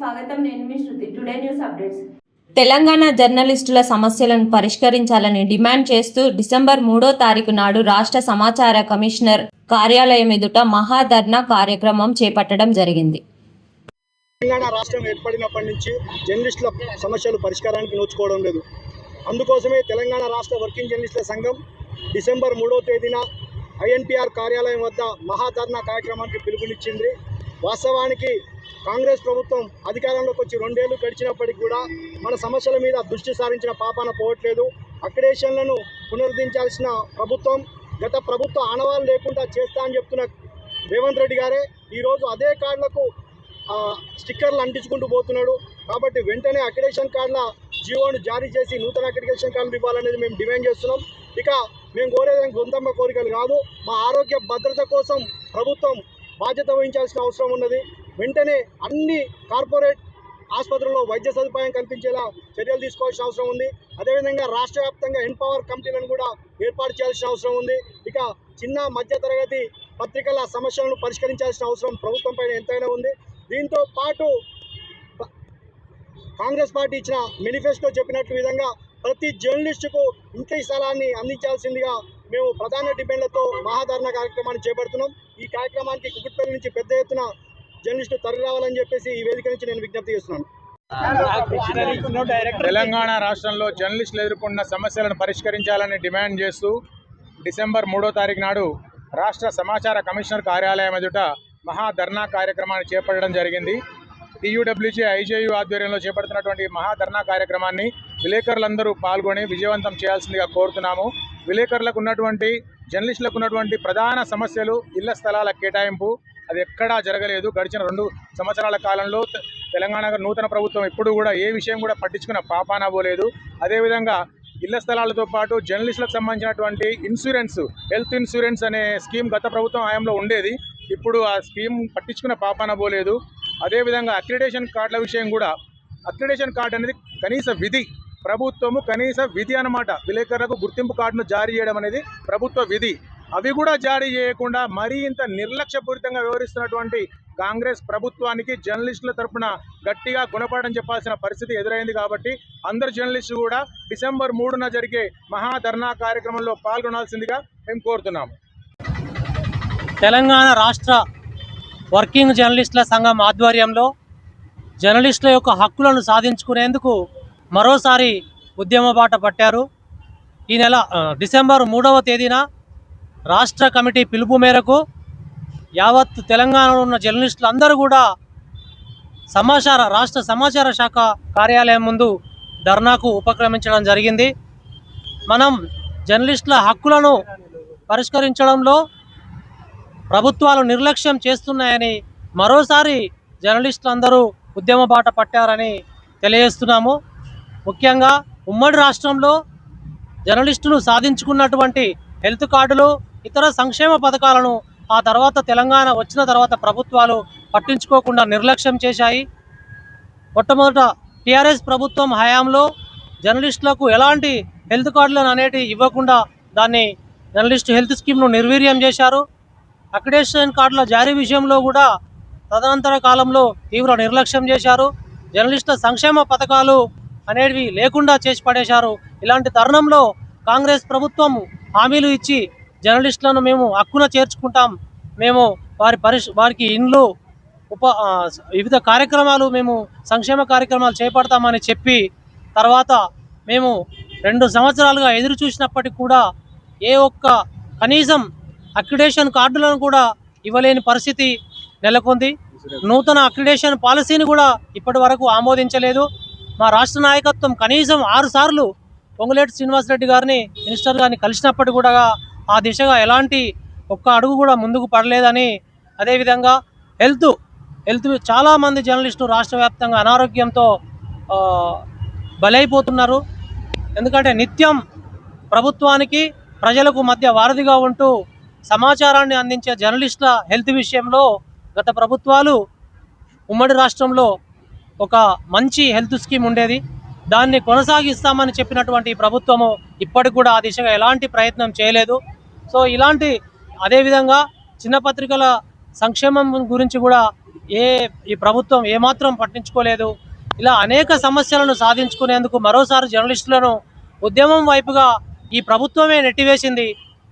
స్వాగతం. నేను మీ Shruti. Today news updates. Telangana జర్నలిస్టుల సమస్యలను పరిష్కరించాలని డిమాండ్ చేస్తూ డిసెంబర్ 3వ తారీఖు నాడు రాష్ట్ర సమాచార కమిషనర్ కార్యాలయం ఎదుట మహాధర్నా కార్యక్రమం చేపట్టడం జరిగింది. తెలంగాణ రాష్ట్రం ఏర్పడినప్పటి నుంచి జర్నలిస్టుల సమస్యలు పరిష్కారానికి నోచుకోవడం లేదు. అందుకోసమే తెలంగాణ రాష్ట్ర వర్కింగ్ జర్నలిస్టుల సంఘం డిసెంబర్ 3వ తేదీన INPR కార్యాలయం వద్ద మహాధర్నా కార్యక్రమానికి పిలుపునిచ్చింది. వాస్తవానికి కాంగ్రెస్ ప్రభుత్వం అధికారంలోకి వచ్చి 2 ఏళ్లు గడిచినప్పటికీ కూడా మన సమస్యల మీద దృష్టి సారించిన పాపాన పోవట్లేదు. అక్రిడేషన్లను పునరుద్ధరించాల్సిన ప్రభుత్వం గత ప్రభుత్వ ఆనవాళ్ళు లేకుండా చేస్తా అని చెప్తున్న రేవంత్ రెడ్డి గారే ఈరోజు అదే కార్డులకు స్టిక్కర్లు అంటించుకుంటూ పోతున్నాడు. కాబట్టి వెంటనే అక్రిడేషన్ కార్డుల జీవోను జారీ చేసి నూతన అక్రిడేషన్ కార్డులు ఇవ్వాలనేది మేము డిమాండ్ చేస్తున్నాం. ఇక మేము కోరేది గొంతమ్మ కోరికలు కాదు, మా ఆరోగ్య భద్రత కోసం ప్రభుత్వం బాధ్యత వహించాల్సిన అవసరం ఉన్నది. వెంటనే అన్ని కార్పొరేట్ ఆసుపత్రుల్లో వైద్య సదుపాయం కల్పించేలా చర్యలు తీసుకోవాల్సిన అవసరం ఉంది. అదేవిధంగా రాష్ట్ర వ్యాప్తంగా ఎంపవర్ కమిటీలను కూడా ఏర్పాటు చేయాల్సిన అవసరం ఉంది. ఇక చిన్న మధ్యతరగతి పత్రికల సమస్యలను పరిష్కరించాల్సిన అవసరం ప్రభుత్వం పైన ఎంతైనా ఉంది. దీంతో పాటు కాంగ్రెస్ పార్టీ ఇచ్చిన మేనిఫెస్టో చెప్పినట్టు విధంగా ప్రతి జర్నలిస్టుకు ఇంటి స్థలాన్ని అందించాల్సిందిగా మేము ప్రధాన డిమాండ్లతో మహాధర్నా కార్యక్రమాన్ని చేపడుతున్నాం. ఈ కార్యక్రమానికి కుకుట్పల్లి నుంచి పెద్ద ఎత్తున జర్నలిస్టు తరలి రావాలని చెప్పేసి ఈ వేదిక నుంచి నేను విజ్ఞప్తి చేస్తున్నాను. తెలంగాణ రాష్ట్రంలో జర్నలిస్టులు ఎదుర్కొన్న సమస్యలను పరిష్కరించాలని డిమాండ్ చేస్తూ డిసెంబర్ 3వ తారీఖు నాడు రాష్ట్ర సమాచార కమిషనర్ కార్యాలయం ఎదుట మహాధర్నా కార్యక్రమాన్ని చేపట్టడం జరిగింది. TUWJ IJU ఆధ్వర్యంలో చేపడుతున్నటువంటి మహాధర్నా కార్యక్రమాన్ని విలేకరులందరూ పాల్గొని విజయవంతం చేయాల్సిందిగా కోరుతున్నాము. విలేకరులకు ఉన్నటువంటి జర్నలిస్టులకు ఉన్నటువంటి ప్రధాన సమస్యలు ఇళ్ల స్థలాల కేటాయింపు, అది ఎక్కడా జరగలేదు. గడిచిన 2 సంవత్సరాల కాలంలో తెలంగాణ నూతన ప్రభుత్వం ఎప్పుడు కూడా ఏ విషయం కూడా పట్టించుకున్న పాపాన పోలేదు. అదేవిధంగా ఇళ్ల స్థలాలతో పాటు జర్నలిస్టులకు సంబంధించినటువంటి ఇన్సూరెన్స్, హెల్త్ ఇన్సూరెన్స్ అనే స్కీమ్ గత ప్రభుత్వం హయాంలో ఉండేది. ఇప్పుడు ఆ స్కీమ్ పట్టించుకున్న పాపాన పోలేదు. అదేవిధంగా అక్రిడేషన్ కార్డుల విషయం కూడా, అక్రిడేషన్ కార్డు అనేది కనీస విధి, ప్రభుత్వము కనీస విధి అన్నమాట. విలేకరులకు గుర్తింపు కార్డును జారీ చేయడం అనేది ప్రభుత్వ విధి. అవి కూడా జారీ చేయకుండా మరీ ఇంత నిర్లక్ష్యపూరితంగా వ్యవహరిస్తున్నటువంటి కాంగ్రెస్ ప్రభుత్వానికి జర్నలిస్టుల తరఫున గట్టిగా గుణపాఠం చెప్పాల్సిన పరిస్థితి ఎదురైంది. కాబట్టి అందరు జర్నలిస్టులు కూడా డిసెంబర్ 3న జరిగే మహాధర్నా కార్యక్రమంలో పాల్గొనాల్సిందిగా మేము కోరుతున్నాము. తెలంగాణ రాష్ట్ర వర్కింగ్ జర్నలిస్టుల సంఘం ఆధ్వర్యంలో జర్నలిస్టుల యొక్క హక్కులను సాధించుకునేందుకు మరోసారి ఉద్యమ బాట పట్టారు. ఈ నెల డిసెంబర్ 3వ తేదీన రాష్ట్ర కమిటీ పిలుపు మేరకు యావత్ తెలంగాణలో ఉన్న జర్నలిస్టులు అందరూ కూడా రాష్ట్ర సమాచార శాఖ కార్యాలయం ముందు ధర్నాకు ఉపక్రమించడం జరిగింది. మనం జర్నలిస్టుల హక్కులను పరిష్కరించడంలో ప్రభుత్వాలు నిర్లక్ష్యం చేస్తున్నాయని మరోసారి జర్నలిస్టులు అందరూ ఉద్యమ బాట పట్టారని తెలియజేస్తున్నాము. ముఖ్యంగా ఉమ్మడి రాష్ట్రంలో జర్నలిస్టులు సాధించుకున్నటువంటి హెల్త్ కార్డులు, ఇతర సంక్షేమ పథకాలను ఆ తర్వాత తెలంగాణ వచ్చిన తర్వాత ప్రభుత్వాలు పట్టించుకోకుండా నిర్లక్ష్యం చేశాయి. మొట్టమొదట TRS ప్రభుత్వం హయాంలో జర్నలిస్టులకు ఎలాంటి హెల్త్ కార్డులను అనేటివి ఇవ్వకుండా దాన్ని జర్నలిస్టు హెల్త్ స్కీమ్ను నిర్వీర్యం చేశారు. అక్రిడేషన్ కార్డుల జారీ విషయంలో కూడా తదనంతర కాలంలో తీవ్ర నిర్లక్ష్యం చేశారు. జర్నలిస్టుల సంక్షేమ పథకాలు అనేవి లేకుండా చేసి పడేశారు. ఇలాంటి తరుణంలో కాంగ్రెస్ ప్రభుత్వం హామీలు ఇచ్చి జర్నలిస్టులను మేము హక్కున చేర్చుకుంటాం, మేము వారికి ఇండ్లు వివిధ కార్యక్రమాలు, మేము సంక్షేమ కార్యక్రమాలు చేపడతామని చెప్పి తర్వాత మేము 2 సంవత్సరాలుగా ఎదురు చూసినప్పటికీ కూడా ఏ ఒక్క కనీసం అక్రిడేషన్ కార్డులను కూడా ఇవ్వలేని పరిస్థితి నెలకొంది. నూతన అక్రిడేషన్ పాలసీని కూడా ఇప్పటి వరకు ఆమోదించలేదు. మా రాష్ట్ర నాయకత్వం కనీసం 6 సార్లు పొంగులేటి శ్రీనివాసరెడ్డి గారిని, మినిస్టర్ గారిని కలిసినప్పటికీ కూడా ఆ దిశగా ఎలాంటి ఒక్క అడుగు కూడా ముందుకు పడలేదని, అదేవిధంగా హెల్త్ చాలామంది జర్నలిస్టులు రాష్ట్ర వ్యాప్తంగా అనారోగ్యంతో బలైపోతున్నారు. ఎందుకంటే నిత్యం ప్రభుత్వానికి ప్రజలకు మధ్య వారధిగా ఉంటూ సమాచారాన్ని అందించే జర్నలిస్టుల హెల్త్ విషయంలో గత ప్రభుత్వాలు ఉమ్మడి రాష్ట్రంలో ఒక మంచి హెల్త్ స్కీమ్ ఉండేది, దాన్ని కొనసాగిస్తామని చెప్పినటువంటి ప్రభుత్వము ఇప్పటికి కూడా ఆ దిశగా ఎలాంటి ప్రయత్నం చేయలేదు. సో ఇలాంటి అదేవిధంగా చిన్న పత్రికల సంక్షేమం గురించి కూడా ఈ ప్రభుత్వం ఏమాత్రం పట్టించుకోలేదు. ఇలా అనేక సమస్యలను సాధించుకునేందుకు మరోసారి జర్నలిస్టులను ఉద్యమం వైపుగా ఈ ప్రభుత్వమే నెట్టివేసింది.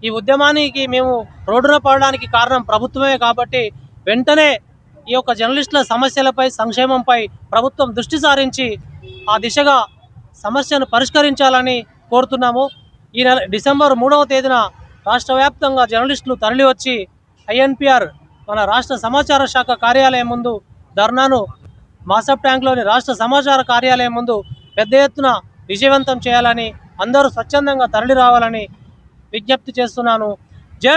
ఈ ఉద్యమానికి మేము రోడ్డున పడడానికి కారణం ప్రభుత్వమే కాబట్టి వెంటనే ఈ యొక్క జర్నలిస్టుల సమస్యలపై, సంక్షేమంపై ప్రభుత్వం దృష్టి సారించి ఆ దిశగా సమస్యను పరిష్కరించాలని కోరుతున్నాము. ఈ నెల డిసెంబర్ 3వ తేదీన రాష్ట్ర వ్యాప్తంగా జర్నలిస్టులు తరలి వచ్చి INPR మన రాష్ట్ర సమాచార శాఖ కార్యాలయం ముందు ధర్నాను మాసప్ ట్యాంక్లోని రాష్ట్ర సమాచార కార్యాలయం ముందు పెద్ద ఎత్తున విజయవంతం చేయాలని, అందరూ స్వచ్ఛందంగా తరలి రావాలని విజ్ఞప్తి చేస్తున్నాను. జై